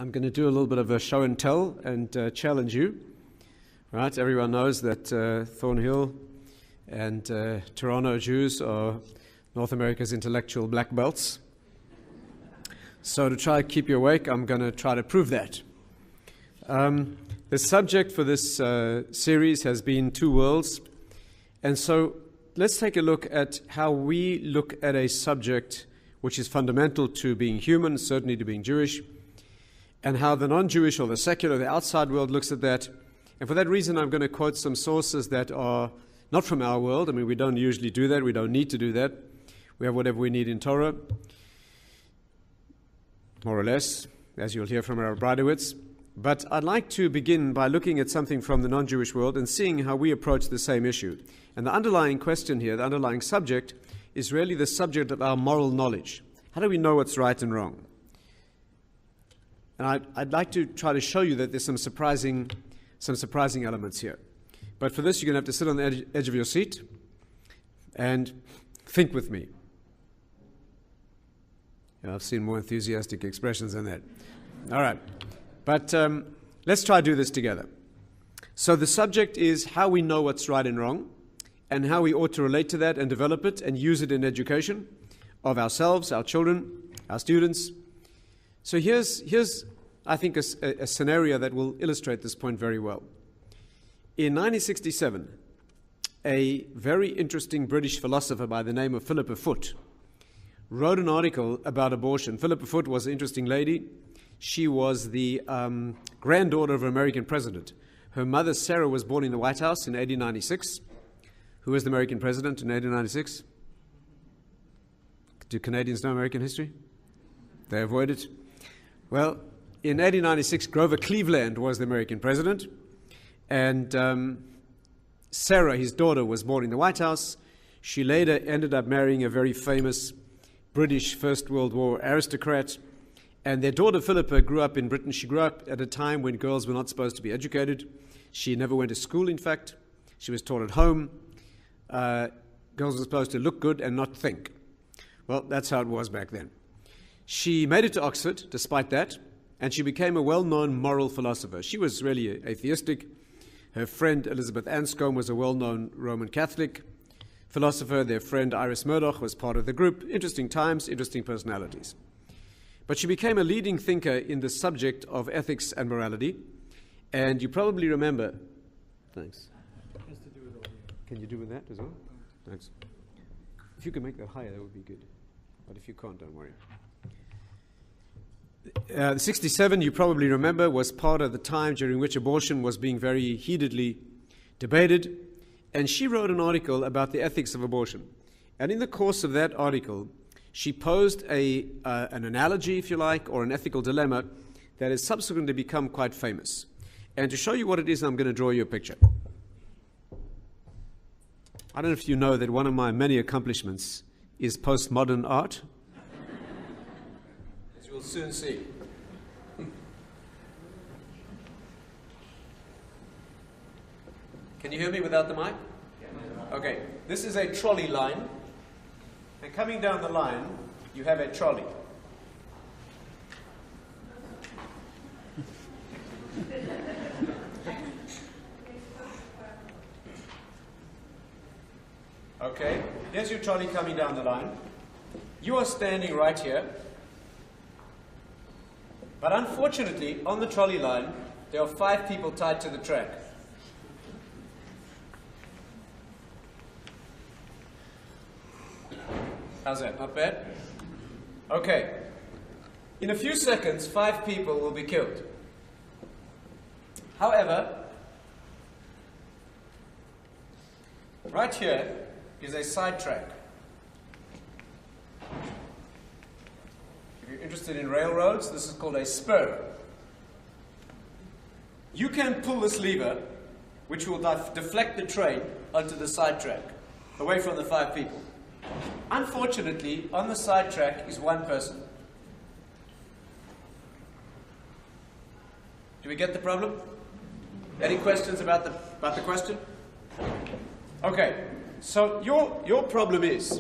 I'm going to do a little bit of a show and tell and challenge you. Right? Everyone knows that Thornhill and Toronto Jews are North America's intellectual black belts. So to try to keep you awake, I'm going to try to prove that. The subject for this series has been two worlds. And so let's take a look at how we look at a subject which is fundamental to being human, certainly to being Jewish, and how the non-Jewish or the secular, the outside world looks at that. And for that reason, I'm going to quote some sources that are not from our world. I mean, we don't usually do that. We don't need to do that. We have whatever we need in Torah, more or less, as you'll hear from our Bradowitz. But I'd like to begin by looking at something from the non-Jewish world and seeing how we approach the same issue. And the underlying question here, the underlying subject, is really the subject of our moral knowledge. How do we know what's right and wrong? And I'd like to try to show you that there's some surprising elements here. But for this, you're going to have to sit on the edge of your seat and think with me. Yeah, I've seen more enthusiastic expressions than that. All right. But let's try to do this together. So the subject is how we know what's right and wrong, and how we ought to relate to that and develop it and use it in education of ourselves, our children, our students. So here's I think, a scenario that will illustrate this point very well. In 1967, a very interesting British philosopher by the name of Philippa Foot wrote an article about abortion. Philippa Foot was an interesting lady. She was the granddaughter of an American president. Her mother, Sarah, was born in the White House in 1896. Who was the American president in 1896? Do Canadians know American history? They avoid it. Well, in 1896, Grover Cleveland was the American president. And Sarah, his daughter, was born in the White House. She later ended up marrying a very famous British First World War aristocrat. And their daughter, Philippa, grew up in Britain. She grew up at a time when girls were not supposed to be educated. She never went to school, in fact. She was taught at home. Girls were supposed to look good and not think. Well, that's how it was back then. She made it to Oxford, despite that, and she became a well-known moral philosopher. She was really atheistic. Her friend Elizabeth Anscombe was a well-known Roman Catholic philosopher. Their friend Iris Murdoch was part of the group. Interesting times, interesting personalities. But she became a leading thinker in the subject of ethics and morality. And you probably remember... Thanks. Can you do with that as well? Thanks. If you can make that higher, that would be good. But if you can't, don't worry. 67, you probably remember, was part of the time during which abortion was being very heatedly debated. And she wrote an article about the ethics of abortion. And in the course of that article, she posed an analogy, if you like, or an ethical dilemma that has subsequently become quite famous. And to show you what it is, I'm going to draw you a picture. I don't know if you know that one of my many accomplishments is postmodern art. As you'll soon see. Can you hear me without the mic? Okay, this is a trolley line. And coming down the line, you have a trolley. Okay, here's your trolley coming down the line. You are standing right here. But unfortunately, on the trolley line, there are 5 people tied to the track. How's that? Not bad? Okay. In a few seconds, 5 people will be killed. However, right here is a sidetrack. If you're interested in railroads, this is called a spur. You can pull this lever, which will deflect the train onto the sidetrack, away from the 5 people. Unfortunately, on the sidetrack is 1 person. Do we get the problem? Any questions about the question? Okay. So your problem is,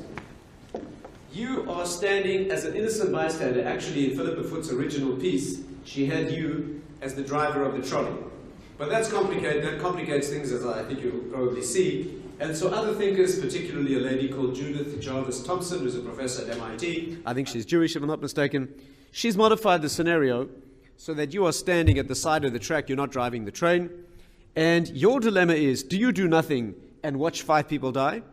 you are standing as an innocent bystander. Actually, in Philippa Foot's original piece, she had you as the driver of the trolley. But that's complicated. That complicates things, as I think you'll probably see. And so other thinkers, particularly a lady called Judith Jarvis Thompson, who's a professor at MIT, I think she's Jewish if I'm not mistaken, she's modified the scenario so that you are standing at the side of the track, you're not driving the train, and your dilemma is, do you do nothing and watch 5 people die?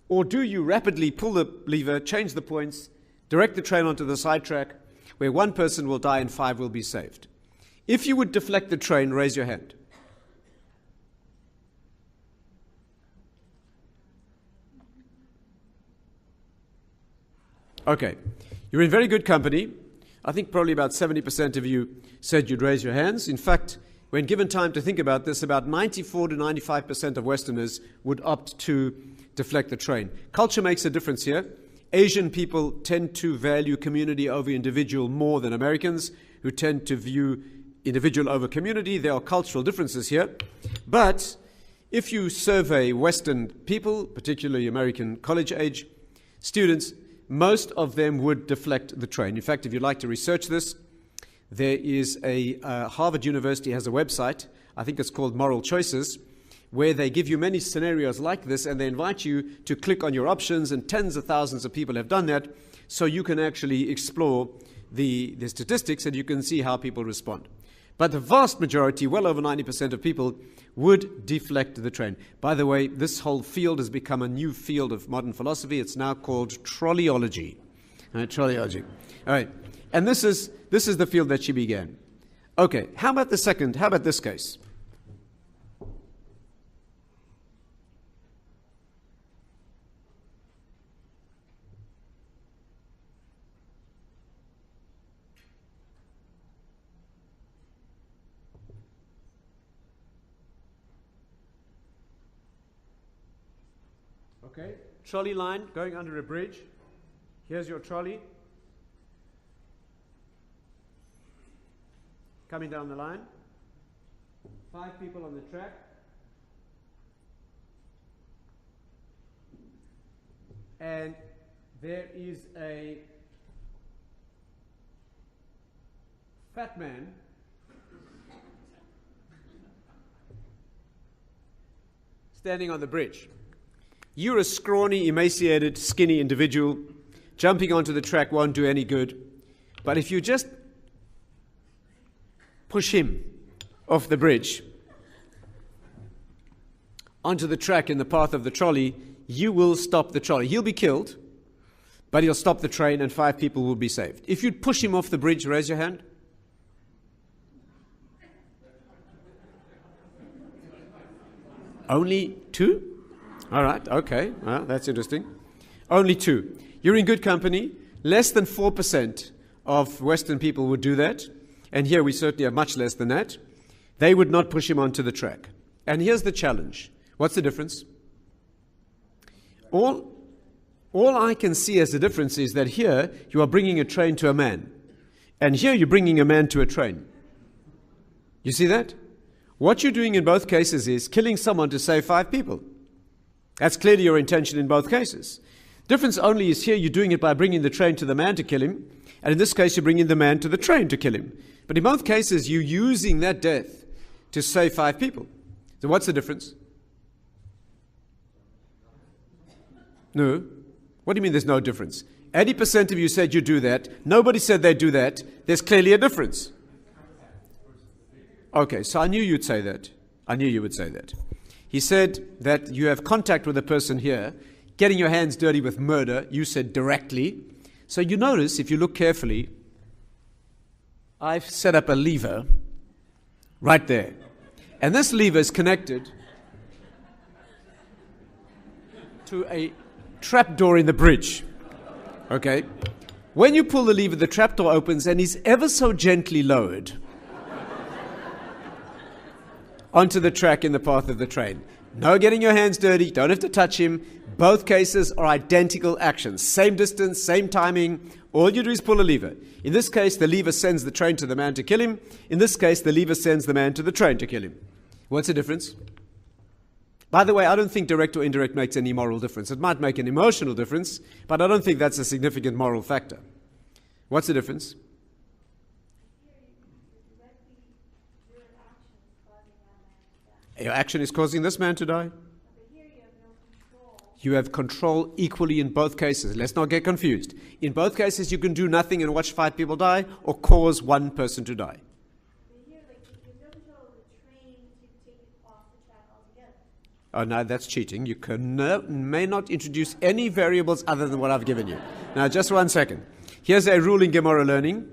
Or do you rapidly pull the lever, change the points, direct the train onto the side track, where 1 person will die and 5 will be saved? If you would deflect the train, raise your hand. Okay, you're in very good company. I think probably about 70% of you said you'd raise your hands. In fact, when given time to think about this, about 94 to 95% of Westerners would opt to deflect the train. Culture makes a difference here. Asian people tend to value community over individual more than Americans, who tend to view individual over community. There are cultural differences here. But if you survey Western people, particularly American college-age students, most of them would deflect the train. In fact, if you'd like to research this, there is Harvard University has a website, I think it's called Moral Choices, where they give you many scenarios like this, and they invite you to click on your options, and tens of thousands of people have done that, so you can actually explore the statistics and you can see how people respond. But the vast majority, well over 90% of people, would deflect the train. By the way, this whole field has become a new field of modern philosophy. It's now called Trolleyology. Trolleyology. All right. And this is the field that she began. Okay. How about the second? How about this case? Okay, trolley line going under a bridge. Here's your trolley. Coming down the line. 5 people on the track. And there is a fat man standing on the bridge. You're a scrawny, emaciated, skinny individual. Jumping onto the track won't do any good. But if you just push him off the bridge onto the track in the path of the trolley, you will stop the trolley. He'll be killed, but he'll stop the train and 5 people will be saved. If you'd push him off the bridge, raise your hand. Only 2? All right, okay, well, that's interesting. Only 2. You're in good company. Less than 4% of Western people would do that. And here we certainly are much less than that. They would not push him onto the track. And here's the challenge. What's the difference? All I can see as the difference is that here you are bringing a train to a man. And here you're bringing a man to a train. You see that? What you're doing in both cases is killing someone to save 5 people. That's clearly your intention in both cases. Difference only is here you're doing it by bringing the train to the man to kill him, and in this case you're bringing the man to the train to kill him. But in both cases you're using that death to save 5 people. So what's the difference? No. What do you mean there's no difference? 80% of you said you do that. Nobody said they do that. There's clearly a difference. Okay, so I knew you'd say that. I knew you would say that. He said that you have contact with a person here, getting your hands dirty with murder. You said directly. So you notice, if you look carefully, I've set up a lever right there. And this lever is connected to a trapdoor in the bridge. Okay? When you pull the lever, the trapdoor opens and is ever so gently lowered onto the track in the path of the train. No getting your hands dirty, don't have to touch him. Both cases are identical actions. Same distance, same timing. All you do is pull a lever. In this case, the lever sends the train to the man to kill him. In this case, the lever sends the man to the train to kill him. What's the difference? By the way, I don't think direct or indirect makes any moral difference. It might make an emotional difference, but I don't think that's a significant moral factor. What's the difference? Your action is causing this man to die. You have control equally in both cases. Let's not get confused. In both cases, you can do nothing and watch 5 people die or cause one person to die. Oh, no, that's cheating. You may not introduce any variables other than what I've given you. Now, just 1 second. Here's a rule in Gemara learning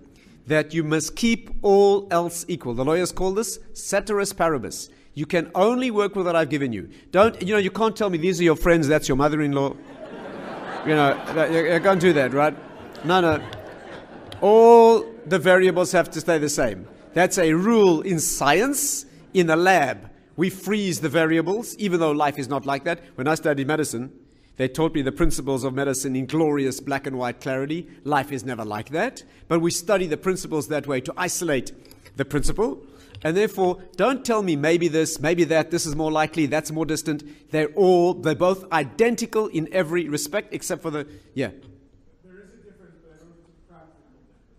that you must keep all else equal. The lawyers call this ceteris paribus. You can only work with what I've given you. You can't tell me these are your friends, that's your mother-in-law. You can't do that, right? No. All the variables have to stay the same. That's a rule in science. In a lab, we freeze the variables, even though life is not like that. When I studied medicine, they taught me the principles of medicine in glorious black and white clarity. Life is never like that. But we study the principles that way to isolate the principle. And therefore, don't tell me maybe this, maybe that, this is more likely, that's more distant. They're both identical in every respect, except for the, There is a difference, but I don't think it's a practical difference.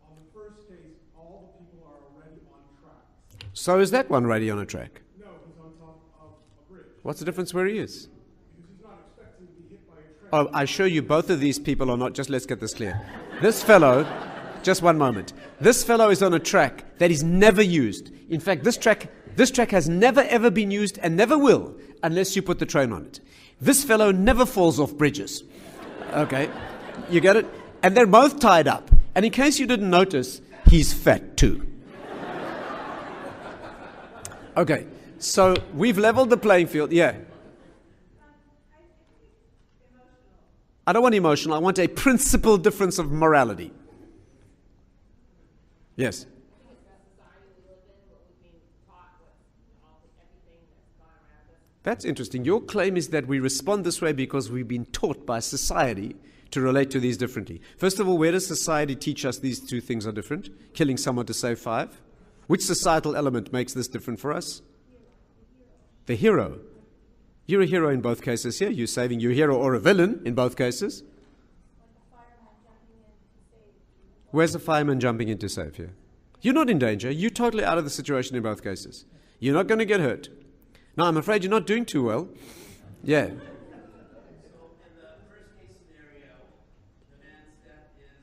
On the first case, all the people are already on track. So is that one already on a track? No, he's on top of a bridge. What's the difference where he is? Because he's not expecting to be hit by a train. Oh, I assure you both of these people are not, just let's get this clear. This fellow... Just 1 moment. This fellow is on a track that is never used. In fact, this track has never ever been used and never will unless you put the train on it. This fellow never falls off bridges. Okay, you get it? And they're both tied up. And in case you didn't notice, he's fat too. Okay, so we've leveled the playing field. Yeah. I don't want emotional. I want a principal difference of morality. Yes. That's interesting. Your claim is that we respond this way because we've been taught by society to relate to these differently. First of all, where does society teach us these two things are different? Killing someone to save 5? Which societal element makes this different for us? The hero. You're a hero in both cases here. You're saving your hero or a villain in both cases. Where's the fireman jumping in to save you? You're not in danger. You're totally out of the situation in both cases. You're not going to get hurt. No, I'm afraid you're not doing too well. Yeah. So in the first case scenario, the man's death is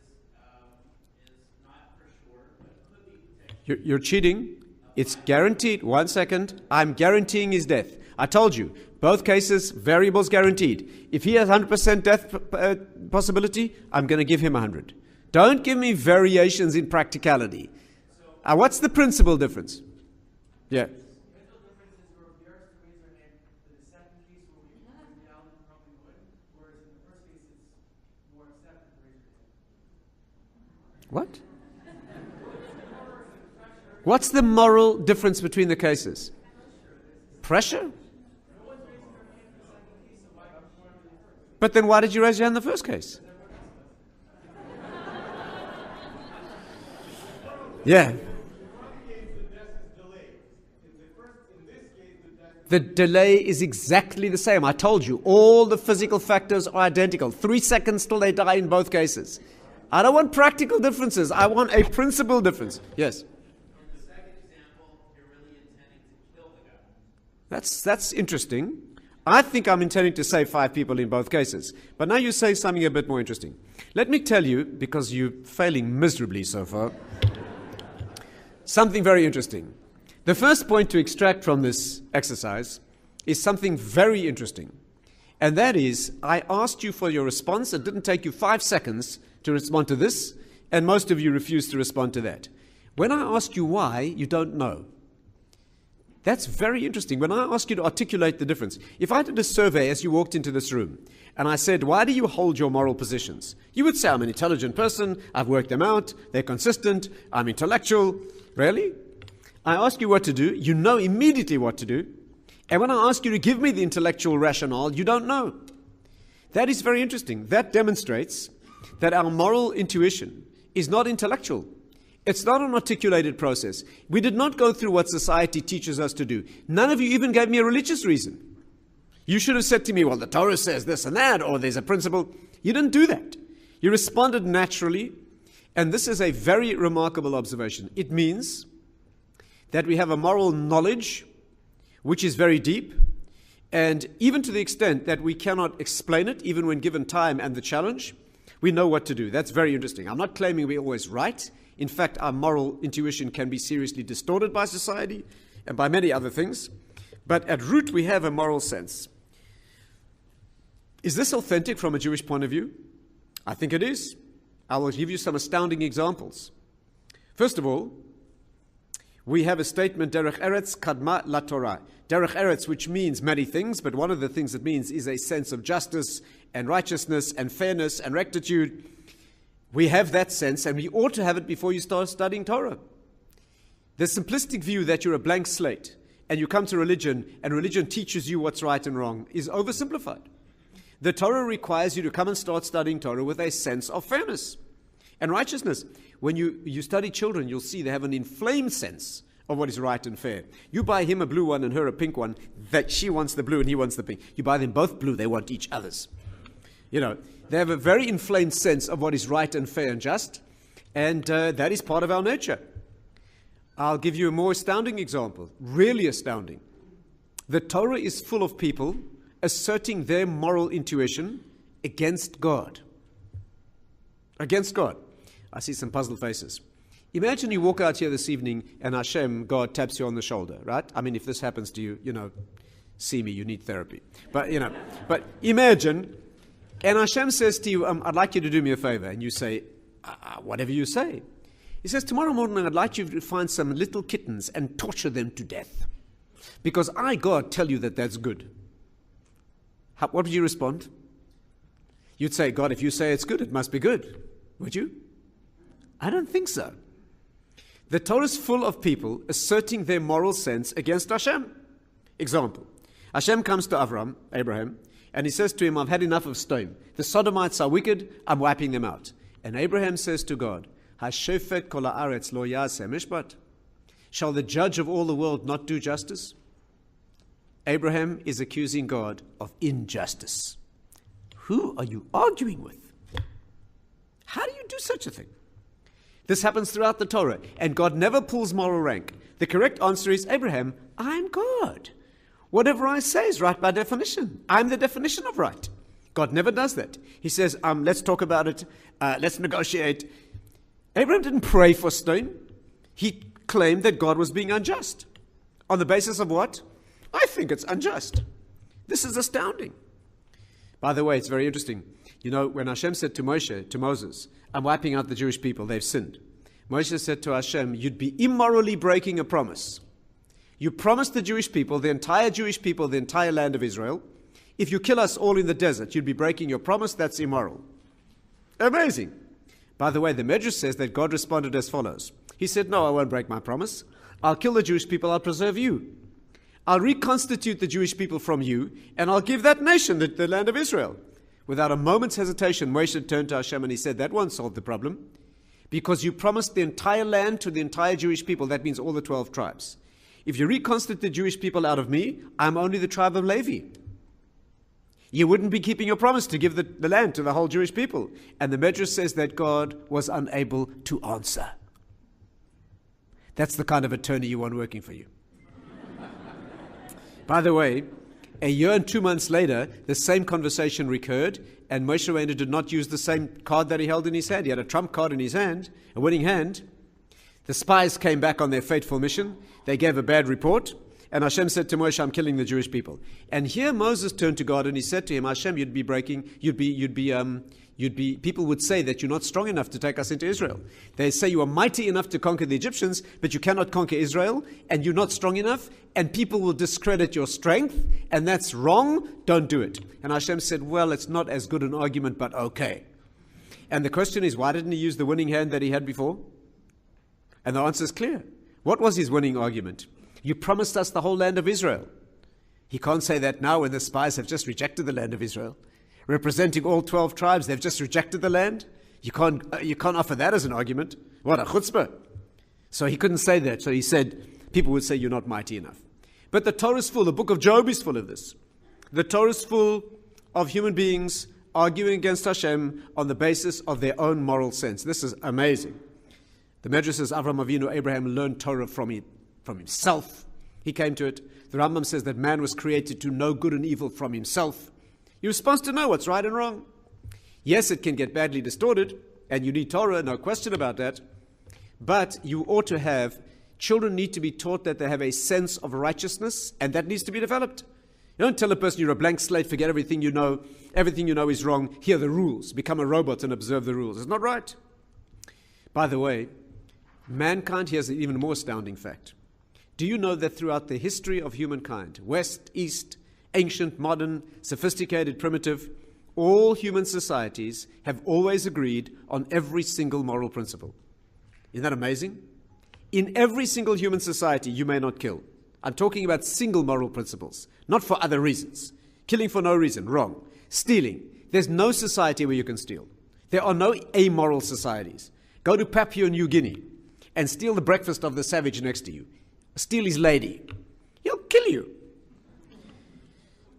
not for sure, but could be potential. You're cheating. It's guaranteed. 1 second. I'm guaranteeing his death. I told you. Both cases, variables guaranteed. If he has 100% death possibility, I'm going to give him 100. Don't give me variations in practicality. What's the principal difference? Yeah. What? What's the moral difference between the cases? Pressure? But then why did you raise your hand in the first case? Yeah. The delay is exactly the same. I told you, all the physical factors are identical. 3 seconds till they die in both cases. I don't want practical differences. I want a principal difference. Yes? In the second example, you're really intending to kill the guy. That's interesting. I think I'm intending to save 5 people in both cases. But now you say something a bit more interesting. Let me tell you, because you're failing miserably so far, something very interesting. The first point to extract from this exercise is something very interesting. And that is, I asked you for your response. It didn't take you 5 seconds to respond to this, and most of you refused to respond to that. When I ask you why, you don't know. That's very interesting. When I ask you to articulate the difference, if I did a survey as you walked into this room, and I said, why do you hold your moral positions? You would say, I'm an intelligent person, I've worked them out, they're consistent, I'm intellectual. Really? I ask you what to do, you know immediately what to do. And when I ask you to give me the intellectual rationale, you don't know. That is very interesting. That demonstrates that our moral intuition is not intellectual. It's not an articulated process. We did not go through what society teaches us to do. None of you even gave me a religious reason. You should have said to me, well, the Torah says this and that, or there's a principle. You didn't do that. You responded naturally, and this is a very remarkable observation. It means that we have a moral knowledge which is very deep, and even to the extent that we cannot explain it, even when given time and the challenge, we know what to do. That's very interesting. I'm not claiming we're always right. In fact, our moral intuition can be seriously distorted by society and by many other things. But at root, we have a moral sense. Is this authentic from a Jewish point of view? I think it is. I will give you some astounding examples. First of all, we have a statement, Derech Eretz Kadma La Torah. Derech Eretz, which means many things, but one of the things it means is a sense of justice and righteousness and fairness and rectitude. We have that sense, and we ought to have it before you start studying Torah. The simplistic view that you're a blank slate and you come to religion and religion teaches you what's right and wrong is oversimplified. The Torah requires you to come and start studying Torah with a sense of fairness and righteousness. When you study children, you'll see they have an inflamed sense of what is right and fair. You buy him a blue one and her a pink one, that she wants the blue and he wants the pink. You buy them both blue, they want each other's. You know, they have a very inflamed sense of what is right and fair and just, and that is part of our nature. I'll give you a more astounding example, really astounding. The Torah is full of people asserting their moral intuition against God. Against God. I see some puzzled faces. Imagine you walk out here this evening and Hashem, God, taps you on the shoulder, right? I mean, if this happens to you, see me, you need therapy. But imagine, and Hashem says to you, I'd like you to do me a favor. And you say, whatever you say. He says, tomorrow morning I'd like you to find some little kittens and torture them to death. Because I, God, tell you that that's good. What would you respond? You'd say, God, if you say it's good, it must be good. Would you? I don't think so. The Torah is full of people asserting their moral sense against Hashem. Example. Hashem comes to Abraham, and he says to him, I've had enough of stone. The Sodomites are wicked, I'm wiping them out. And Abraham says to God, HaShofet kol haaretz lo ya'aseh mishpat. Shall the judge of all the world not do justice? Abraham is accusing God of injustice. Who are you arguing with? How do you do such a thing? This happens throughout the Torah, and God never pulls moral rank. The correct answer is, Abraham, I'm God. Whatever I say is right by definition. I'm the definition of right. God never does that. He says, let's talk about it. Let's negotiate. Abraham didn't pray for stone. He claimed that God was being unjust. On the basis of what? I think it's unjust. This is astounding. By the way, it's very interesting. When Hashem said to Moses, I'm wiping out the Jewish people, they've sinned. Moshe said to Hashem, you'd be immorally breaking a promise. You promised the Jewish people, the entire Jewish people, the entire land of Israel, if you kill us all in the desert, you'd be breaking your promise, that's immoral. Amazing. By the way, the Medrash says that God responded as follows. He said, no, I won't break my promise. I'll kill the Jewish people, I'll preserve you. I'll reconstitute the Jewish people from you, and I'll give that nation the land of Israel. Without a moment's hesitation, Moshe turned to Hashem and he said, that won't solve the problem. Because you promised the entire land to the entire Jewish people, that means all the 12 tribes. If you reconstitute the Jewish people out of me, I'm only the tribe of Levi. You wouldn't be keeping your promise to give the land to the whole Jewish people. And the Medrash says that God was unable to answer. That's the kind of attorney you want working for you. By the way, a year and 2 months later, the same conversation recurred, and Moshe Rabbeinu did not use the same card that he held in his hand. He had a trump card in his hand, a winning hand. The spies came back on their fateful mission. They gave a bad report, and Hashem said to Moshe, I'm killing the Jewish people. And here Moses turned to God and he said to him, Hashem, people would say that you're not strong enough to take us into Israel. They say you are mighty enough to conquer the Egyptians, but you cannot conquer Israel, and you're not strong enough, and people will discredit your strength, and that's wrong, don't do it. And Hashem said, well, it's not as good an argument, but okay. And the question is, why didn't he use the winning hand that he had before? And the answer is clear. What was his winning argument? You promised us the whole land of Israel. He can't say that now when the spies have just rejected the land of Israel. Representing all 12 tribes, they've just rejected the land. You can't offer that as an argument. What a chutzpah. So he couldn't say that. So he said, people would say you're not mighty enough. But the Torah is full. The book of Job is full of this. The Torah is full of human beings arguing against Hashem on the basis of their own moral sense. This is amazing. The Medrash says Avraham Avinu, Abraham learned Torah from himself. He came to it. The Rambam says that man was created to know good and evil from himself. You're supposed to know what's right and wrong. Yes, it can get badly distorted, and you need Torah, no question about that. But you ought to have, children need to be taught that they have a sense of righteousness, and that needs to be developed. You don't tell a person you're a blank slate, forget everything you know is wrong, here are the rules, become a robot and observe the rules. It's not right. By the way, mankind, here's an even more astounding fact. Do you know that throughout the history of humankind, West, East, ancient, modern, sophisticated, primitive, all human societies have always agreed on every single moral principle? Isn't that amazing? In every single human society, you may not kill. I'm talking about single moral principles, not for other reasons. Killing for no reason, wrong. Stealing, there's no society where you can steal. There are no amoral societies. Go to Papua New Guinea and steal the breakfast of the savage next to you. Steal his lady. He'll kill you.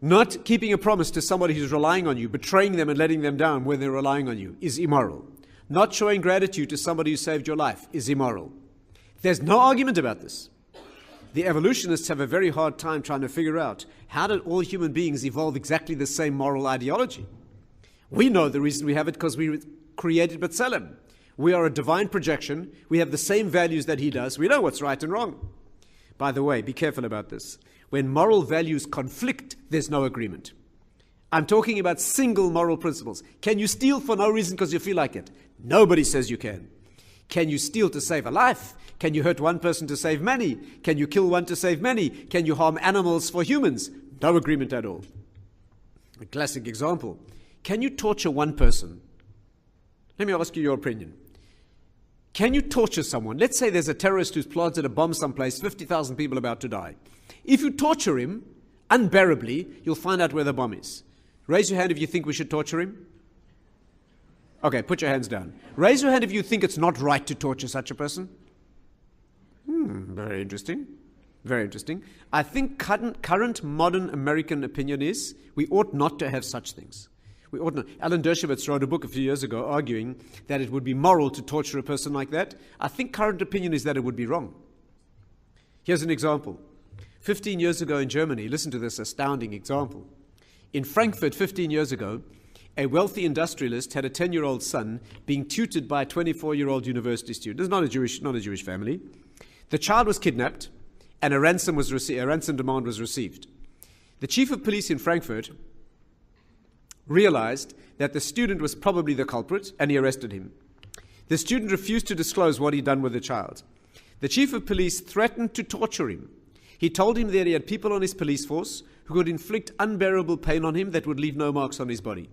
Not keeping a promise to somebody who's relying on you, betraying them and letting them down when they're relying on you, is immoral. Not showing gratitude to somebody who saved your life is immoral. There's no argument about this. The evolutionists have a very hard time trying to figure out, how did all human beings evolve exactly the same moral ideology? We know the reason we have it because we created B'Tselem. We are a divine projection. We have the same values that he does. We know what's right and wrong. By the way, be careful about this. When moral values conflict, there's no agreement. I'm talking about single moral principles. Can you steal for no reason because you feel like it? Nobody says you can. Can you steal to save a life? Can you hurt one person to save many? Can you kill one to save many? Can you harm animals for humans? No agreement at all. A classic example. Can you torture one person? Let me ask you your opinion. Can you torture someone? Let's say there's a terrorist who's planted a bomb someplace, 50,000 people about to die. If you torture him unbearably, you'll find out where the bomb is. Raise your hand if you think we should torture him. Okay, put your hands down. Raise your hand if you think it's not right to torture such a person. Very interesting. Very interesting. I think current modern American opinion is we ought not to have such things. We ought not. Alan Dershowitz wrote a book a few years ago arguing that it would be moral to torture a person like that. I think current opinion is that it would be wrong. Here's an example. 15 years ago in Germany, listen to this astounding example. In Frankfurt 15 years ago, a wealthy industrialist had a 10-year-old son being tutored by a 24-year-old university student. This is not a Jewish family. The child was kidnapped, and a ransom demand was received. The chief of police in Frankfurt realized that the student was probably the culprit, and he arrested him. The student refused to disclose what he'd done with the child. The chief of police threatened to torture him. He told him that he had people on his police force who could inflict unbearable pain on him that would leave no marks on his body.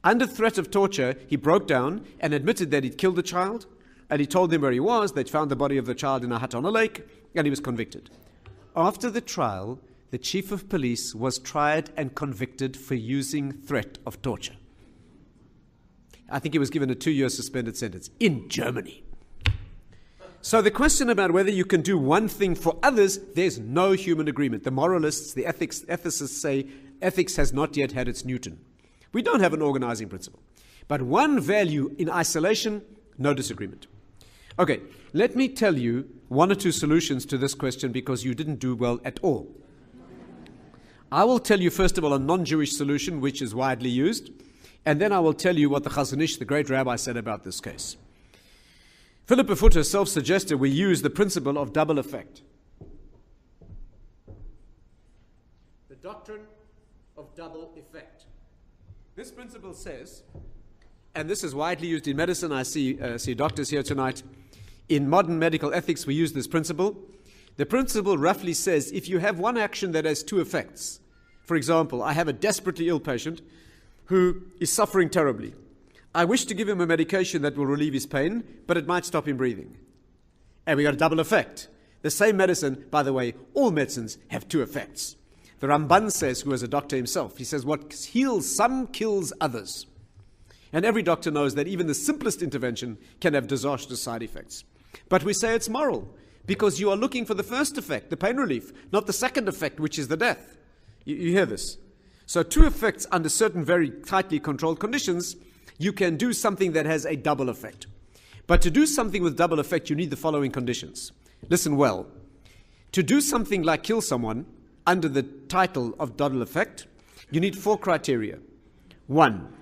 Under threat of torture, he broke down and admitted that he'd killed the child, and he told them where he was. They'd found the body of the child in a hut on a lake, and he was convicted. After the trial, the chief of police was tried and convicted for using threat of torture. I think he was given a 2-year suspended sentence in Germany. So the question about whether you can do one thing for others, there's no human agreement. The moralists, the ethicists say ethics has not yet had its Newton. We don't have an organizing principle. But one value in isolation, no disagreement. Okay, let me tell you one or two solutions to this question because you didn't do well at all. I will tell you, first of all, a non-Jewish solution which is widely used, and then I will tell you what the Chazon Ish, the great rabbi, said about this case. Philip Befutter self-suggested we use the principle of double effect. The doctrine of double effect. This principle says, and this is widely used in medicine, I see doctors here tonight. In modern medical ethics, we use this principle. The principle roughly says if you have one action that has two effects, for example, I have a desperately ill patient who is suffering terribly. I wish to give him a medication that will relieve his pain, but it might stop him breathing. And we got a double effect. The same medicine, by the way, all medicines have two effects. The Ramban says, who is a doctor himself, he says, what heals some kills others. And every doctor knows that even the simplest intervention can have disastrous side effects. But we say it's moral, because you are looking for the first effect, the pain relief, not the second effect, which is the death. You hear this? So two effects under certain very tightly controlled conditions, you can do something that has a double effect. But to do something with double effect, you need the following conditions. Listen well. To do something like kill someone under the title of dodal effect, you need 4 criteria. 1,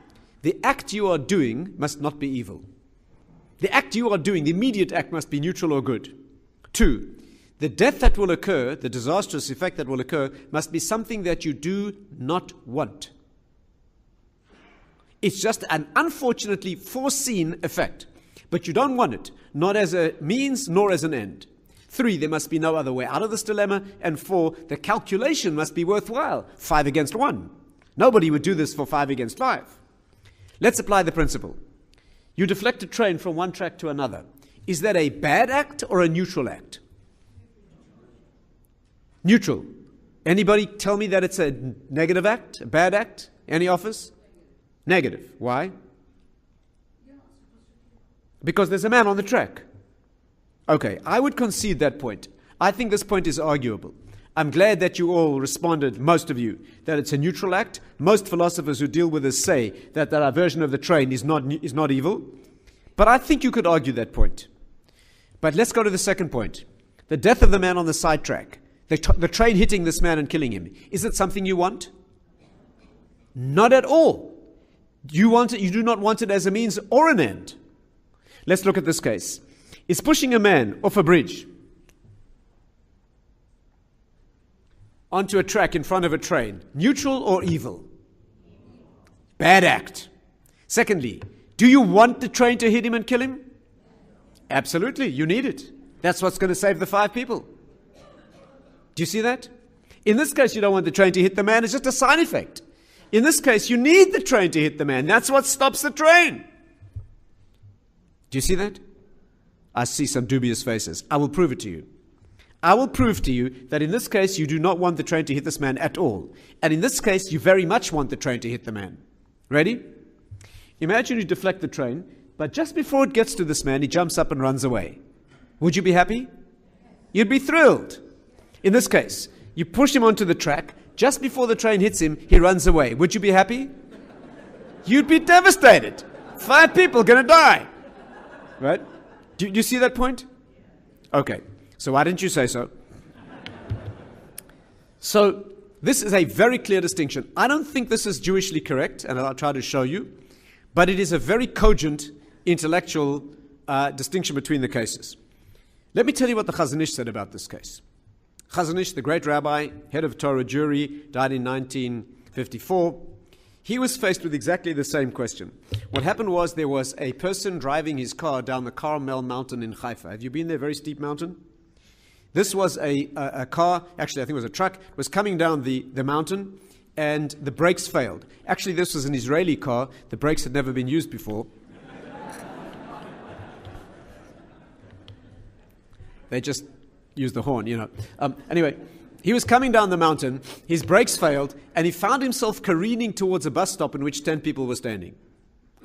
the act you are doing must not be evil. The act you are doing, the immediate act, must be neutral or good. 2, the death that will occur, the disastrous effect that will occur, must be something that you do not want. It's just an unfortunately foreseen effect, but you don't want it, not as a means nor as an end. 3, there must be no other way out of this dilemma. And 4, the calculation must be worthwhile. 5 against 1. Nobody would do this for 5 against 5. Let's apply the principle. You deflect a train from one track to another. Is that a bad act or a neutral act? Neutral. Anybody tell me that it's a negative act, a bad act? Any offers? Negative. Why? Because there's a man on the track. Okay, I would concede that point. I think this point is arguable. I'm glad that you all responded, most of you, that it's a neutral act. Most philosophers who deal with this say that the aversion of the train is not evil. But I think you could argue that point. But let's go to the second point. The death of the man on the side track. The train hitting this man and killing him. Is it something you want? Not at all. You do not want it as a means or an end. Let's look at this case. Is pushing a man off a bridge onto a track in front of a train neutral or evil? Bad act. Secondly, do you want the train to hit him and kill him? Absolutely, you need it. That's what's going to save the 5 people. Do you see that? In this case, you don't want the train to hit the man. It's just a side effect. In this case, you need the train to hit the man. That's what stops the train. Do you see that? I see some dubious faces. I will prove it to you. I will prove to you that in this case, you do not want the train to hit this man at all. And in this case, you very much want the train to hit the man. Ready? Imagine you deflect the train, but just before it gets to this man, he jumps up and runs away. Would you be happy? You'd be thrilled. In this case, you push him onto the track. Just before the train hits him, he runs away. Would you be happy? You'd be devastated. 5 people going to die. Right? Do you see that point? Okay. So why didn't you say so? So this is a very clear distinction. I don't think this is Jewishly correct, and I'll try to show you. But it is a very cogent intellectual distinction between the cases. Let me tell you what the Chazon Ish said about this case. Chazon Ish, the great rabbi, head of Torah Jewry, died in 1954. He was faced with exactly the same question. What happened was there was a person driving his car down the Carmel mountain in Haifa. Have you been there? Very steep mountain. This was a car, actually I think it was a truck, was coming down the mountain and the brakes failed. Actually this was an Israeli car. The brakes had never been used before. They just used the horn, you know. Anyway, he was coming down the mountain, his brakes failed, and he found himself careening towards a bus stop in which 10 people were standing.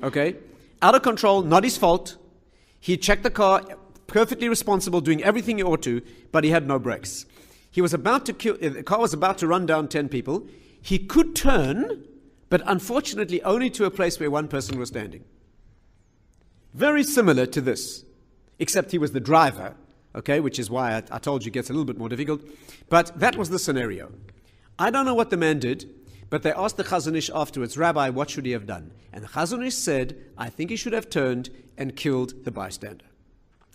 Okay? Out of control, not his fault. He checked the car, perfectly responsible, doing everything he ought to, but he had no brakes. He was about to the car was about to run down 10 people. He could turn, but unfortunately only to a place where one person was standing. Very similar to this, except he was the driver. Okay, which is why I told you it gets a little bit more difficult. But that was the scenario. I don't know what the man did, but they asked the Chazon Ish afterwards, Rabbi, what should he have done? And the Chazon Ish said, I think he should have turned and killed the bystander.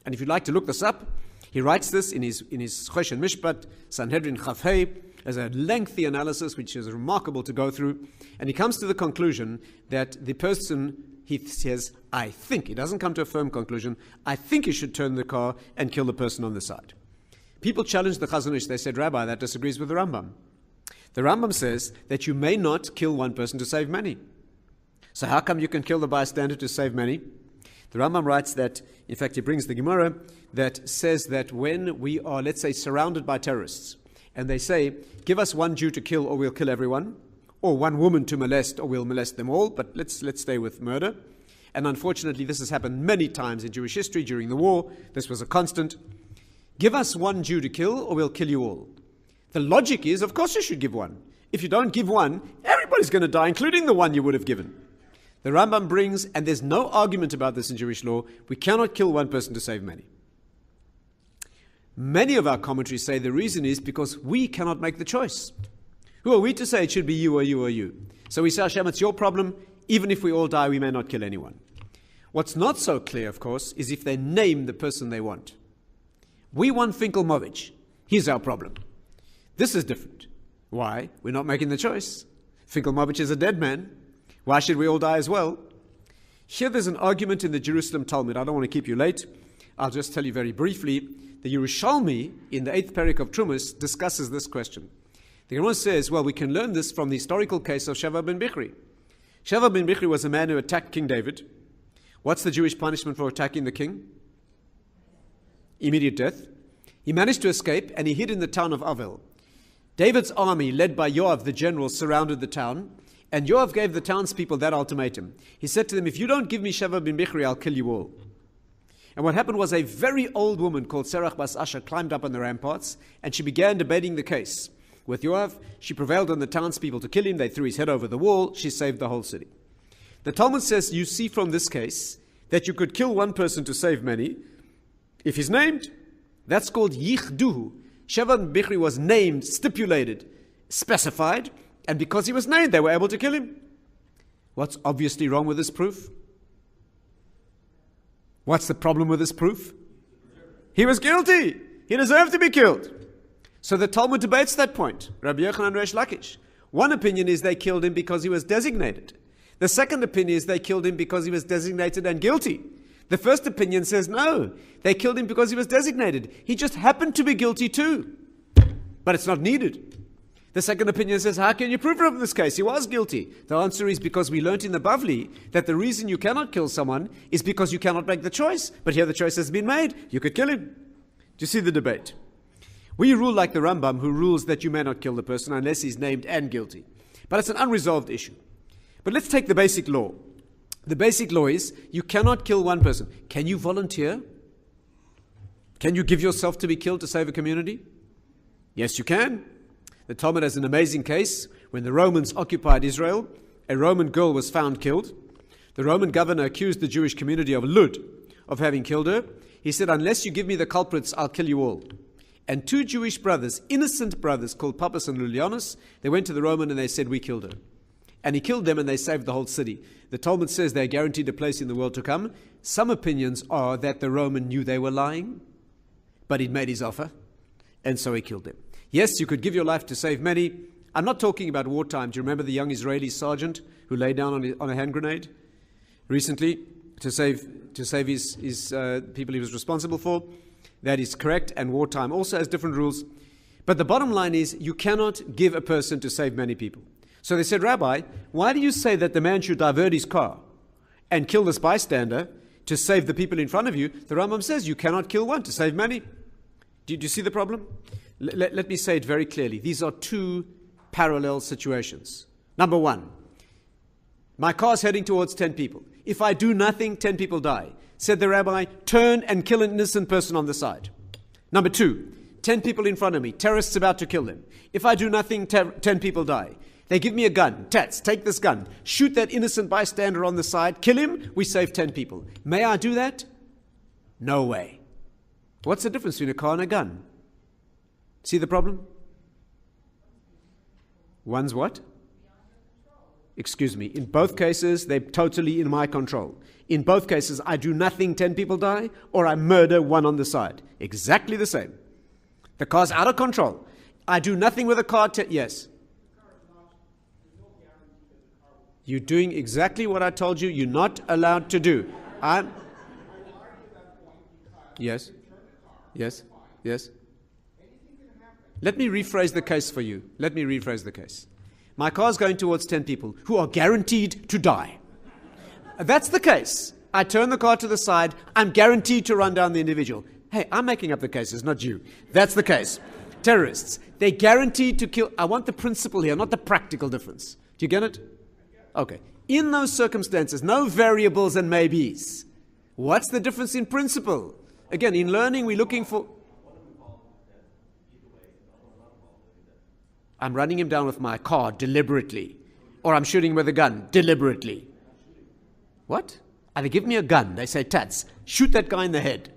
And if you'd like to look this up, he writes this in his Choshen Mishpat, Sanhedrin Chafhei, as a lengthy analysis, which is remarkable to go through. And he comes to the conclusion that the person, he says, I think, he doesn't come to a firm conclusion, I think he should turn the car and kill the person on the side. People challenged the Chazon Ish. They said, Rabbi, that disagrees with the Rambam. The Rambam says that you may not kill one person to save many. So how come you can kill the bystander to save many? The Rambam writes that, in fact, he brings the Gemara that says that when we are, let's say, surrounded by terrorists, and they say, give us one Jew to kill or we'll kill everyone, or one woman to molest or we'll molest them all, but let's stay with murder. And unfortunately, this has happened many times in Jewish history during the war. This was a constant. Give us one Jew to kill or we'll kill you all. The logic is, of course you should give one. If you don't give one, everybody's going to die, including the one you would have given. The Rambam brings, and there's no argument about this in Jewish law, we cannot kill one person to save many. Many of our commentaries say the reason is because we cannot make the choice. Who are we to say it should be you or you or you? So we say, Hashem, it's your problem. Even if we all die, we may not kill anyone. What's not so clear, of course, is if they name the person they want. We want Finkelmovich. He's our problem. This is different. Why? We're not making the choice. Finkelmovich is a dead man. Why should we all die as well? Here there's an argument in the Jerusalem Talmud. I don't want to keep you late. I'll just tell you very briefly. The Yerushalmi, in the 8th Perek of Trumas, discusses this question. The Gemara says, well, we can learn this from the historical case of Sheva ben Bichri. Sheva ben Bichri was a man who attacked King David. What's the Jewish punishment for attacking the king? Immediate death. He managed to escape and he hid in the town of Avel. David's army, led by Yoav, the general, surrounded the town, and Yoav gave the townspeople that ultimatum. He said to them, if you don't give me Sheva ben Bichri, I'll kill you all. And what happened was a very old woman called Serach bas Asher climbed up on the ramparts and she began debating the case with Yoav. She prevailed on the townspeople to kill him. They threw his head over the wall. She saved the whole city. The Talmud says you see from this case that you could kill one person to save many. If he's named, that's called Yichduhu. Sheva ben Bichri was named, stipulated, specified, and because he was named, they were able to kill him. What's obviously wrong with this proof? What's the problem with this proof? He was guilty. He deserved to be killed. So the Talmud debates that point. Rabbi Yochanan and Reish Lakish. One opinion is they killed him because he was designated. The second opinion is they killed him because he was designated and guilty. The first opinion says no. They killed him because he was designated. He just happened to be guilty too. But it's not needed. The second opinion says, how can you prove from this case? He was guilty. The answer is because we learnt in the Bavli that the reason you cannot kill someone is because you cannot make the choice. But here the choice has been made. You could kill him. Do you see the debate? We rule like the Rambam, who rules that you may not kill the person unless he's named and guilty. But it's an unresolved issue. But let's take the basic law. The basic law is you cannot kill one person. Can you volunteer? Can you give yourself to be killed to save a community? Yes, you can. The Talmud has an amazing case. When the Romans occupied Israel, a Roman girl was found killed. The Roman governor accused the Jewish community of Lud of having killed her. He said, unless you give me the culprits, I'll kill you all. And two Jewish brothers, innocent brothers called Papas and Lulianus, they went to the Roman and they said, we killed her. And he killed them and they saved the whole city. The Talmud says they're guaranteed a place in the world to come. Some opinions are that the Roman knew they were lying, but he'd made his offer, and so he killed them. Yes, you could give your life to save many. I'm not talking about wartime. Do you remember the young Israeli sergeant who lay down on a hand grenade recently to save his people he was responsible for? That is correct, and wartime also has different rules. But the bottom line is you cannot give a person to save many people. So they said, Rabbi, why do you say that the man should divert his car and kill this bystander to save the people in front of you? The Rambam says you cannot kill one to save many. Do you see the problem? Let me say it very clearly. These are two parallel situations. Number one, my car's heading towards 10 people. If I do nothing, 10 people die. Said the rabbi, turn and kill an innocent person on the side. Number two, 10 people in front of me, terrorists about to kill them. If I do nothing, 10 people die. They give me a gun. Tatz, take this gun. Shoot that innocent bystander on the side. Kill him. We save 10 people. May I do that? No way. What's the difference between a car and a gun? See the problem? One's what? Excuse me. In both cases, they're totally in my control. In both cases, I do nothing, 10 people die, or I murder one on the side. Exactly the same. The car's out of control. I do nothing with the car. Yes. You're doing exactly what I told you you're not allowed to do. Yes. Yes. Yes. Let me rephrase the case for you. Let me rephrase the case. My car's going towards 10 people who are guaranteed to die. That's the case. I turn the car to the side. I'm guaranteed to run down the individual. Hey, I'm making up the cases, not you. That's the case. Terrorists, they're guaranteed to kill. I want the principle here, not the practical difference. Do you get it? Okay. In those circumstances, no variables and maybes. What's the difference in principle? Again, in learning, we're looking for... I'm running him down with my car deliberately. Or I'm shooting him with a gun deliberately. What? They give me a gun. They say, Tatz, shoot that guy in the head.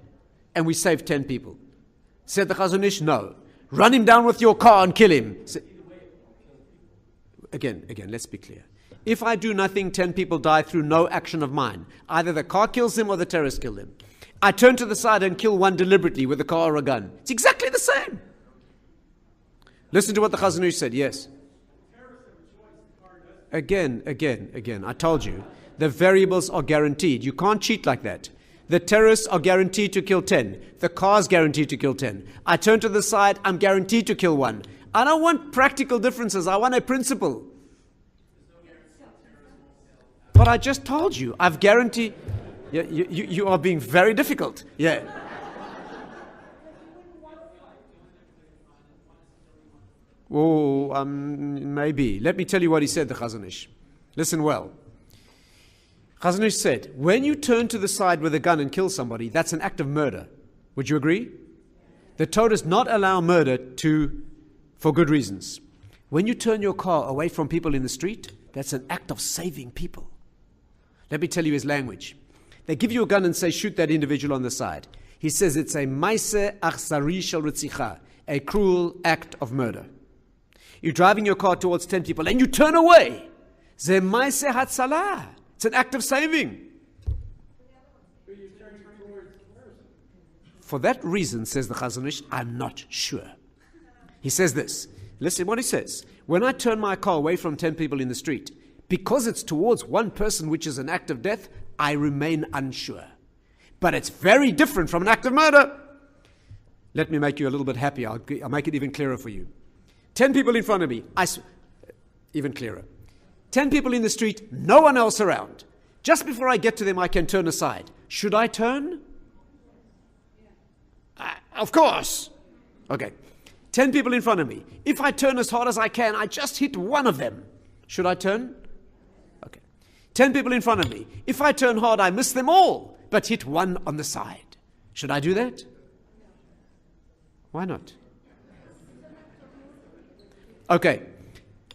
And we save 10 people. Said the Chazon Ish, no. Run him down with your car and kill him. Again, let's be clear. If I do nothing, 10 people die through no action of mine. Either the car kills him or the terrorists kill him. I turn to the side and kill one deliberately with a car or a gun. It's exactly the same. Listen to what the Chazon Ish said, yes. Again, I told you, the variables are guaranteed. You can't cheat like that. The terrorists are guaranteed to kill 10. The car's guaranteed to kill 10. I turn to the side, I'm guaranteed to kill one. I don't want practical differences. I want a principle. But I just told you, I've guaranteed. You are being very difficult. Yeah. Oh, maybe. Let me tell you what he said, the Chazon Ish. Listen well. Chazon Ish said, when you turn to the side with a gun and kill somebody, that's an act of murder. Would you agree? The Torah does not allow murder for good reasons. When you turn your car away from people in the street, that's an act of saving people. Let me tell you his language. They give you a gun and say, shoot that individual on the side. He says it's a maaseh achzari shel retzicha, a cruel act of murder. You're driving your car towards 10 people and you turn away. Ze maaseh hatzalah. It's an act of saving. For that reason, says the Chazon Ish, I'm not sure. He says this. Listen what he says. When I turn my car away from 10 people in the street, because it's towards one person, which is an act of death, I remain unsure. But it's very different from an act of murder. Let me make you a little bit happy. I'll make it even clearer for you. 10 people in front of me. Even clearer. 10 people in the street, no one else around. Just before I get to them, I can turn aside. Should I turn? Of course. Okay. 10 people in front of me. If I turn as hard as I can, I just hit one of them. Should I turn? Okay. 10 people in front of me. If I turn hard, I miss them all, but hit one on the side. Should I do that? Why not? Okay.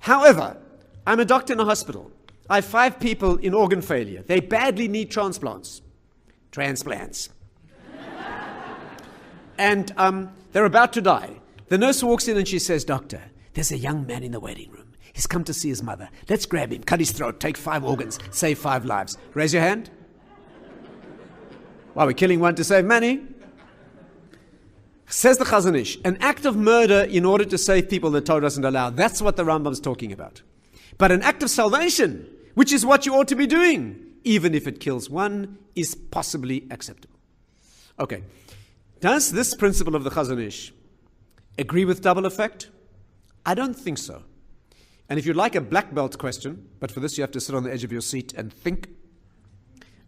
However, I'm a doctor in a hospital. I have 5 people in organ failure. They badly need transplants. And they're about to die. The nurse walks in and she says, Doctor, there's a young man in the waiting room. He's come to see his mother. Let's grab him, cut his throat, take 5 organs, save 5 lives. Raise your hand. Well, we're killing one to save many. Says the Chazon Ish, an act of murder in order to save people the Torah doesn't allow. That's what the Rambam's talking about. But an act of salvation, which is what you ought to be doing, even if it kills one, is possibly acceptable. Okay. Does this principle of the Chazon Ish agree with double effect? I don't think so. And if you'd like a black belt question, but for this you have to sit on the edge of your seat and think,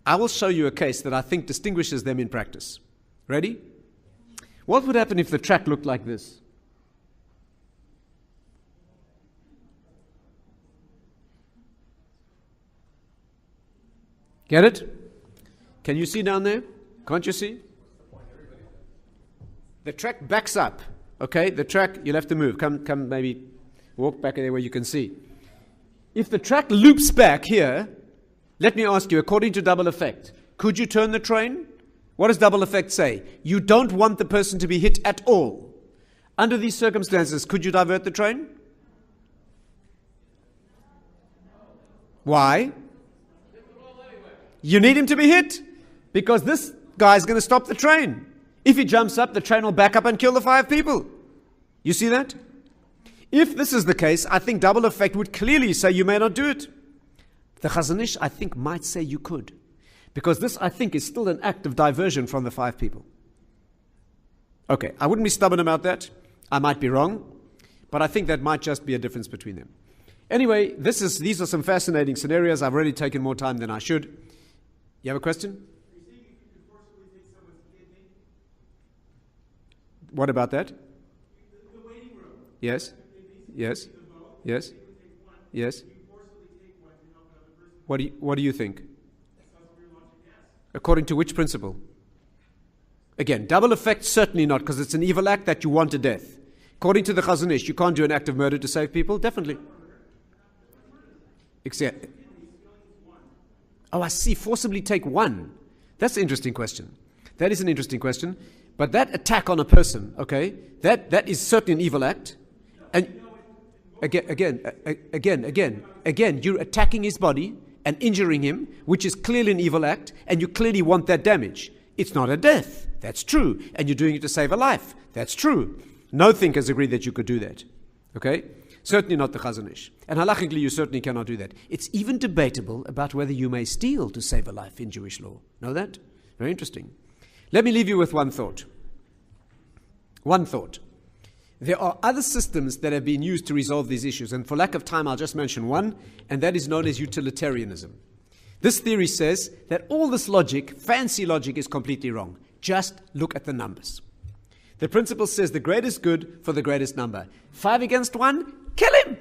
I will show you a case that I think distinguishes them in practice. Ready? What would happen if the track looked like this? Get it? Can you see down there? Can't you see? The track backs up. Okay, the track, you'll have to move. Come maybe walk back there where you can see. If the track loops back here, let me ask you, according to double effect, could you turn the train? What does double effect say? You don't want the person to be hit at all. Under these circumstances, could you divert the train? Why? You need him to be hit, because this guy's going to stop the train. If he jumps up, the train will back up and kill the 5 people. You see that? If this is the case, I think double effect would clearly say you may not do it. The Chazon Ish, I think, might say you could. Because this, I think, is still an act of diversion from the 5 people. Okay, I wouldn't be stubborn about that. I might be wrong. But I think that might just be a difference between them. Anyway, these are some fascinating scenarios. I've already taken more time than I should. You have a question? What about that? The waiting room. Yes. Yes. Yes. Yes. What do you think? According to which principle? Again, double effect, certainly not, because it's an evil act that you want to death. According to the Chazon Ish, you can't do an act of murder to save people? Definitely. Except, I see. Forcibly take one. That's an interesting question. That is an interesting question. But that attack on a person, okay, that is certainly an evil act. And again, you're attacking his body and injuring him, which is clearly an evil act, and you clearly want that damage. It's not a death. That's true. And you're doing it to save a life. That's true. No thinkers agree that you could do that. Okay? Certainly not the Chazon Ish. And halachically, you certainly cannot do that. It's even debatable about whether you may steal to save a life in Jewish law. Know that? Very interesting. Let me leave you with one thought. One thought. There are other systems that have been used to resolve these issues, and for lack of time, I'll just mention one, and that is known as utilitarianism. This theory says that all this logic, fancy logic, is completely wrong. Just look at the numbers. The principle says the greatest good for the greatest number. 5 against 1, kill him!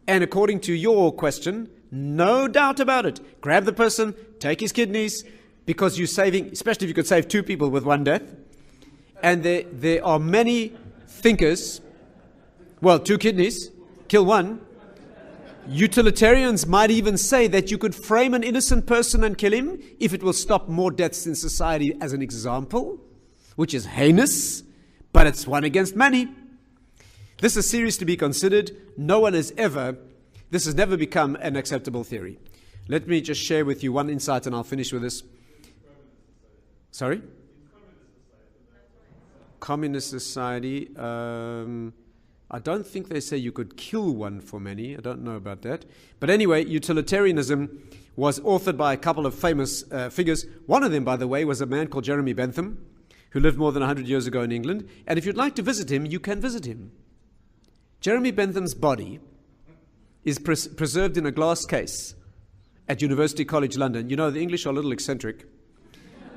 And according to your question, no doubt about it, grab the person, take his kidneys, because you're saving, especially if you could save 2 people with 1 death. And there are many thinkers, 2 kidneys, kill 1. Utilitarians might even say that you could frame an innocent person and kill him if it will stop more deaths in society as an example, which is heinous, but it's 1 against many. This is serious to be considered. This has never become an acceptable theory. Let me just share with you one insight and I'll finish with this. Sorry? Communist society, I don't think they say you could kill 1 for many. I don't know about that. But anyway, utilitarianism was authored by a couple of famous figures. One of them, by the way, was a man called Jeremy Bentham, who lived more than 100 years ago in England. And if you'd like to visit him, you can visit him. Jeremy Bentham's body is preserved in a glass case at University College London. You know, the English are a little eccentric.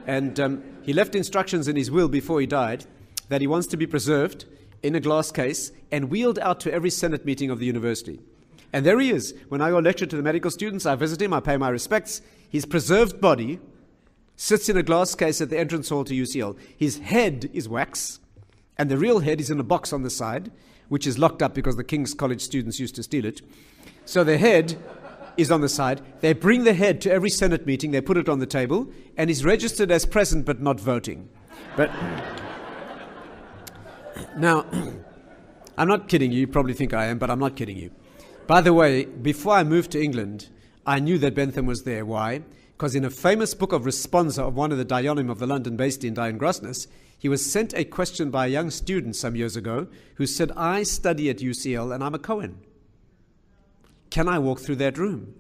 And he left instructions in his will before he died that he wants to be preserved in a glass case and wheeled out to every Senate meeting of the university. And there he is. When I go lecture to the medical students, I visit him, I pay my respects. His preserved body sits in a glass case at the entrance hall to UCL. His head is wax, and the real head is in a box on the side, which is locked up because the King's College students used to steal it. So the head is on the side. They bring the head to every Senate meeting, they put it on the table, and he's registered as present but not voting. But now, I'm not kidding you. You probably think I am, but I'm not kidding you. By the way, before I moved to England, I knew that Bentham was there. Why? Because in a famous book of responsa of one of the Dayanim of the London Beis Din, Dayan Grossness, he was sent a question by a young student some years ago who said, I study at UCL and I'm a Cohen. Can I walk through that room?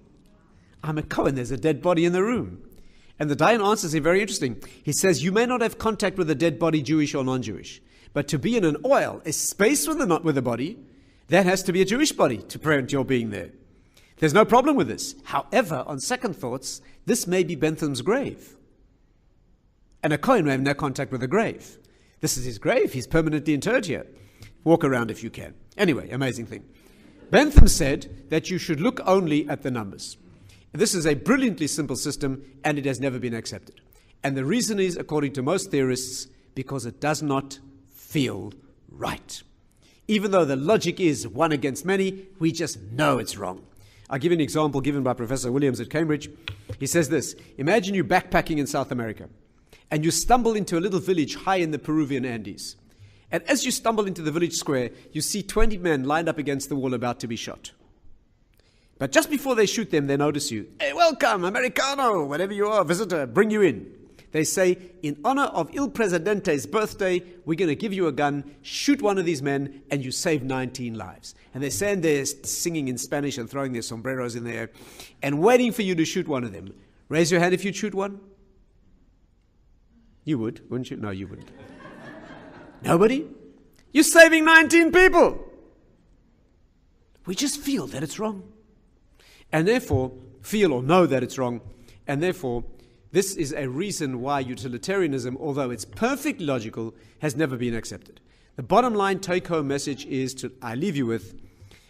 I'm a Cohen. There's a dead body in the room. And the Dayan answers him very interesting. He says, you may not have contact with a dead body, Jewish or non-Jewish. But to be in an oil, a space with a body, that has to be a Jewish body to prevent your being there. There's no problem with this. However, on second thoughts, this may be Bentham's grave. And a Kohen may have no contact with a grave. This is his grave. He's permanently interred here. Walk around if you can. Anyway, amazing thing. Bentham said that you should look only at the numbers. This is a brilliantly simple system, and it has never been accepted. And the reason is, according to most theorists, because it does not feel right. Even though the logic is 1 against many, we just know it's wrong. I'll give you an example given by Professor Williams at Cambridge. He says this: imagine you backpacking in South America, and you stumble into a little village high in the Peruvian Andes. And as you stumble into the village square, you see 20 men lined up against the wall about to be shot. But just before they shoot them, they notice you. Hey, welcome, Americano, whatever you are, visitor, bring you in. They say, in honor of Il Presidente's birthday, we're going to give you a gun, shoot one of these men, and you save 19 lives. And they stand there singing in Spanish and throwing their sombreros in the air and waiting for you to shoot one of them. Raise your hand if you'd shoot one. You would, wouldn't you? No, you wouldn't. Nobody? You're saving 19 people. We just feel that it's wrong. And therefore, feel or know that it's wrong. And therefore, this is a reason why utilitarianism, although it's perfectly logical, has never been accepted. The bottom line take-home message is, I leave you with,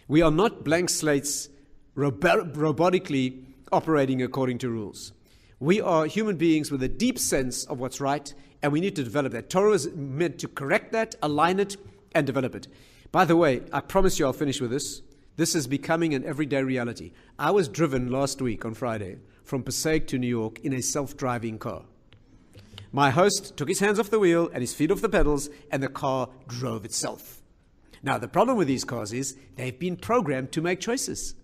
we are not blank slates robotically operating according to rules. We are human beings with a deep sense of what's right, and we need to develop that. Torah is meant to correct that, align it, and develop it. By the way, I promise you I'll finish with this. This is becoming an everyday reality. I was driven last week on Friday from Passaic to New York in a self-driving car. My host took his hands off the wheel and his feet off the pedals, and the car drove itself. Now, the problem with these cars is they've been programmed to make choices.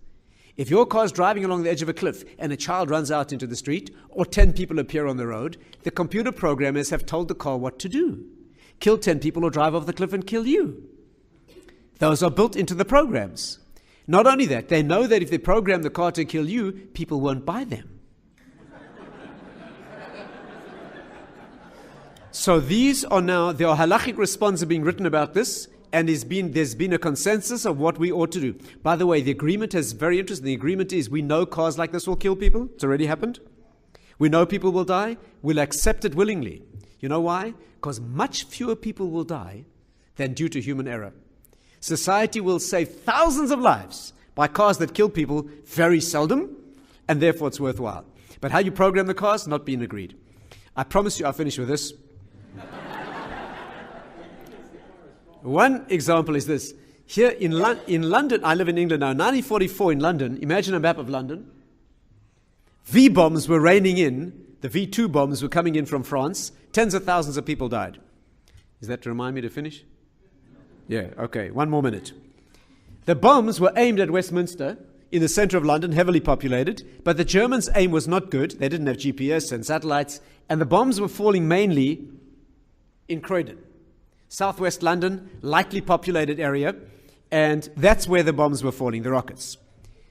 If your car's driving along the edge of a cliff and a child runs out into the street, or 10 people appear on the road, the computer programmers have told the car what to do. Kill 10 people or drive off the cliff and kill you. Those are built into the programs. Not only that, they know that if they program the car to kill you, people won't buy them. So these are now, there are halachic responses being written about this, and there's been a consensus of what we ought to do. By the way, the agreement is very interesting. The agreement is we know cars like this will kill people. It's already happened. We know people will die. We'll accept it willingly. You know why? Because much fewer people will die than due to human error. Society will save thousands of lives by cars that kill people very seldom, and therefore it's worthwhile. But how you program the cars, not being agreed. I promise you I'll finish with this. One example is this. Here in London, I live in England now, 1944 in London, imagine a map of London. V-bombs were raining in, the V2 bombs were coming in from France, tens of thousands of people died. Is that to remind me to finish? Yeah, okay, 1 more minute. The bombs were aimed at Westminster, in the center of London, heavily populated, but the Germans' aim was not good. They didn't have GPS and satellites, and the bombs were falling mainly in Croydon. Southwest London, lightly populated area, and that's where the bombs were falling, the rockets.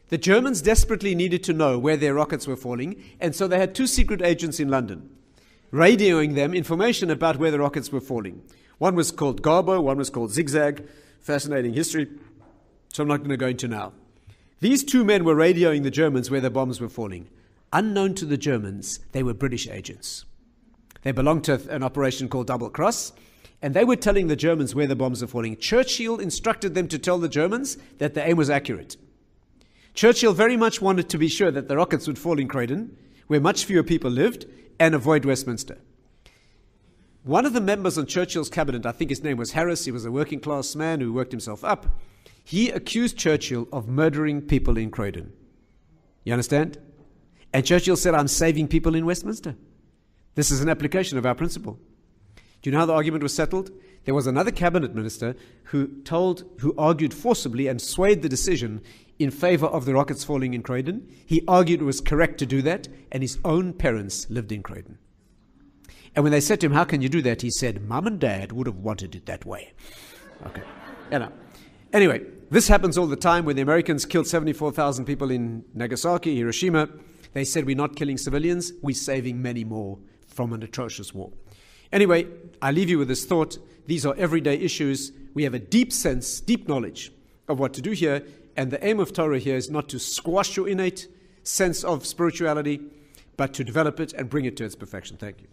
The Germans desperately needed to know where their rockets were falling, and so they had 2 secret agents in London, radioing them information about where the rockets were falling. One was called Garbo, one was called Zigzag. Fascinating history, so I'm not going to go into now. These 2 men were radioing the Germans where the bombs were falling. Unknown to the Germans, they were British agents. They belonged to an operation called Double Cross, and they were telling the Germans where the bombs were falling. Churchill instructed them to tell the Germans that the aim was accurate. Churchill very much wanted to be sure that the rockets would fall in Croydon, where much fewer people lived, and avoid Westminster. One of the members on Churchill's cabinet, I think his name was Harris, he was a working class man who worked himself up, he accused Churchill of murdering people in Croydon. You understand? And Churchill said, I'm saving people in Westminster. This is an application of our principle. Do you know how the argument was settled? There was another cabinet minister who argued forcibly and swayed the decision in favor of the rockets falling in Croydon. He argued it was correct to do that, and his own parents lived in Croydon. And when they said to him, how can you do that? He said, Mum and Dad would have wanted it that way. Okay. Anyway, this happens all the time. When the Americans killed 74,000 people in Nagasaki, Hiroshima, they said, we're not killing civilians, we're saving many more from an atrocious war. Anyway, I leave you with this thought. These are everyday issues. We have a deep sense, deep knowledge of what to do here. And the aim of Torah here is not to squash your innate sense of spirituality, but to develop it and bring it to its perfection. Thank you.